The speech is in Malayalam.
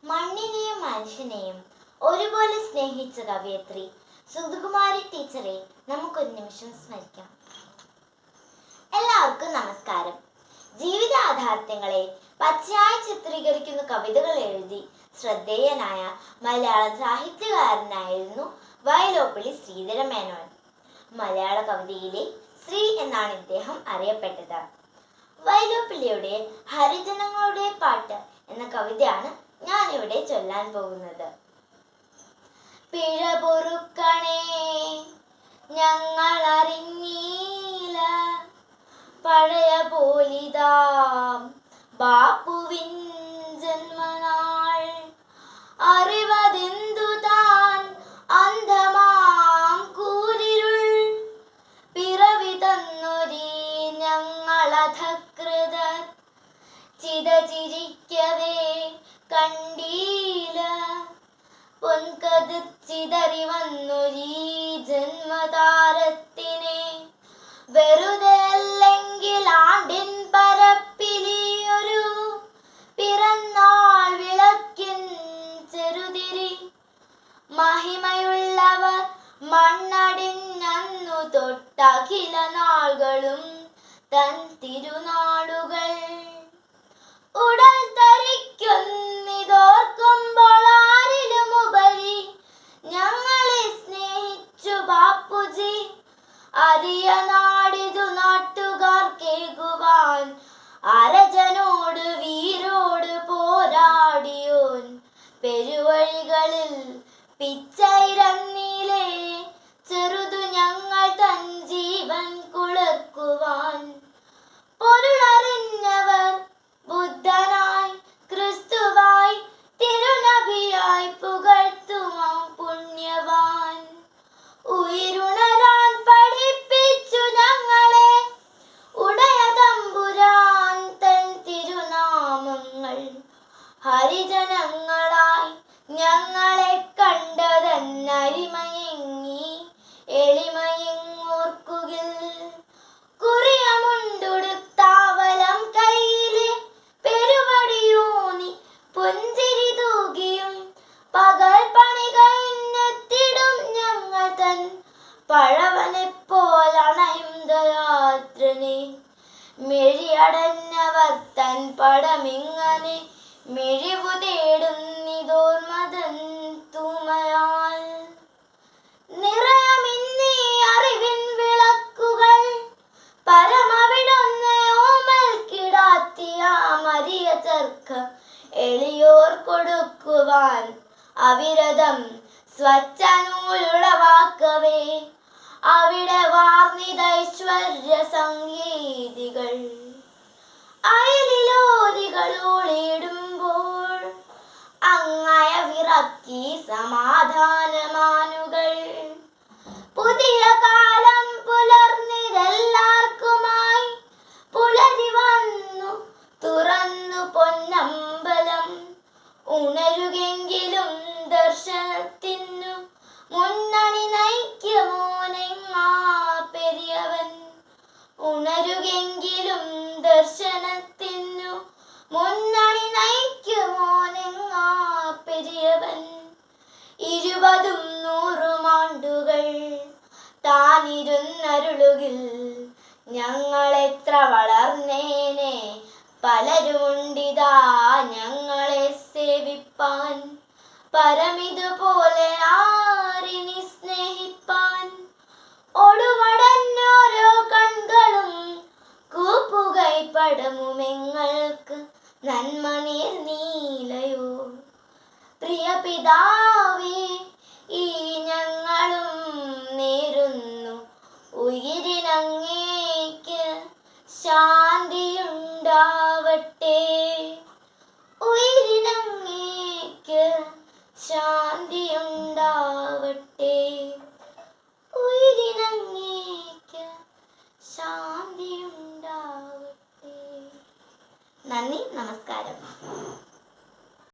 മണ്ണിനെയും മനുഷ്യനെയും ഒരുപോലെ സ്നേഹിച്ച കവയത്രി സുഗതകുമാരി ടീച്ചറെ നമുക്കൊരു നിമിഷം സ്മരിക്കാം. എല്ലാവർക്കും നമസ്കാരം. ജീവിതാധാർത്ഥ്യങ്ങളെ പച്ചയായി ചിത്രീകരിക്കുന്ന കവിതകൾ എഴുതി ശ്രദ്ധേയനായ മലയാള സാഹിത്യകാരനായിരുന്നു വയലോപ്പിള്ളി ശ്രീധരമേനോൻ. മലയാള കവിതയിലെ ശ്രീ എന്നാണ് ഇദ്ദേഹം അറിയപ്പെട്ടത്. വയലോപ്പിള്ളിയുടെ ഹരിജനങ്ങളുടെ പാട്ട് എന്ന കവിതയാണ് ഞാനിവിടെ ചൊല്ലാൻ പോകുന്നത്. പിഴ പൊറുക്കണേ ഞങ്ങൾ അറിഞ്ഞീല, പഴയ പോലിതാം ബാപ്പുവിൻ ജന്മനാൾ, അറിവതെന്തു താൻ അന്ധമാം കൂരിരുൾ, പിറവി തന്നൊരീ ഞങ്ങളധകൃതർ, ചിതചിരിക്കവേ കണ്ടീല, പൊൻകതിർ ചിതറി വന്നൊരീ ജന്മതാരത്തിനെ, വെറുതെ അല്ലെങ്കിൽ ആണ്ടിൻ പരപ്പിലിയൊരു പിറന്നാൾ വിളക്കിൻ ചെറുതിരി, മഹിമയുള്ളവർ മണ്ണടിഞ്ഞന്നു തൊട്ടഖില നാളുകളും തൻ തിരുനാളുകൾ, ഉടൽ തരിക്കുന്നിതോർക്കുമ്പോൾ ആരിലുമുപരി ഞങ്ങളെ സ്നേഹിച്ചു ബാപ്പുജി, അരിയ നാടിതു നാട്ടുകാർ കേൾക്കുവാൻ അരജനോട് വീരോട് പോരാടിയോൻ, പെരുവഴികളിൽ പിച്ചയിരന്നിലെ ചെറുതു ഞങ്ങൾ തൻ ജീവൻ കുളിർക്കുവാൻ, പൊരുളറിഞ്ഞവർ ബുദ്ധനായി ക്രിസ്തുവായി തിരുനബിയായി പുകഴ്ത്തുമാം പുണ്യവാൻ, ഉയിരുണരാൻ പഠിപ്പിച്ചു ഞങ്ങളെ ഉടയ തമ്പുരാൻ തൻ തിരുനാമങ്ങൾ, ഹരിജനങ്ങളായി ഞങ്ങളെ കണ്ടതെന്നരിമയങ്ങി എളിമയെങ്ങോർക്കുകിൽ, കുറിയമുണ്ടുടുത്താവലം കയ്യിലെ പെരുവടിയൂന്നി പുഞ്ചിരി തൂകിയും, പകൽ പണി കഴിഞ്ഞെത്തിടും ഞങ്ങൾ തൻ പഴവനെപ്പോലണയും ദയാദ്രനെ, മെഴിയടഞ്ഞവർ തൻ പടമിങ്ങനെ മിഴിവു തേടുന്നിതോർമതൻ തൂമയാൽ, നിറയമിന്നീ അറിവിൻ വിളക്കുകൾ പരമവിടൊന്ന് ഓമൽ കിടാത്തിയ മരിയ ചെർക്ക എളിയോർ കൊടുക്കുവാൻ, അവിരതം സ്വച്ഛനൂലുളവാക്കവേ അവിടെ വാർന്നിതൈശ്വര്യ സംഗീതികൾ, അയലിലോരികളോളിടുമ്പോൾ അങ്ങയ വിറക്കി സമാധാനമാനുകൾ, പുതിയ കാലം പുലർന്നിതെല്ലാവർക്കുമായി പുലരി വന്നു തുറന്നു പൊന്നമ്പലം, ഉണരുകെങ്കിലും ദർശനത്തിനു മുന്നണി നയിക്കുമോനെങ്ങാ പെരിയവൻ, ഉണരുകെങ്കിലും ദർശനത്തിനു മുന്നണി നയിക്കുമോനെങ്ങാ പെരിയവൻ, 20 100 ആണ്ടുകൾ താനിരുന്നരുളുകിൽ ഞങ്ങളെത്ര വളർന്നേനെ, പലരുമുണ്ടിതാ ഞങ്ങളെ സേവിപ്പാൻ, പരമിതുപോലെ ആരിനി സ്നേഹിപ്പാൻ, ഒടുവടന്നോരോ കൺകളും കൂപ്പുകൈ പടമുമെങ്ങൾക്ക് നന്മ നീലയോ, പ്രിയ പിതാവേ ഈ ഞങ്ങളും നേരുന്നു ഉയിരിനങ്ങേക്ക് ശാന്തിയുണ്ടാവട്ടെ, ഉയിരിനങ്ങേക്ക് ശാന്തിയുണ്ടാവട്ടെ.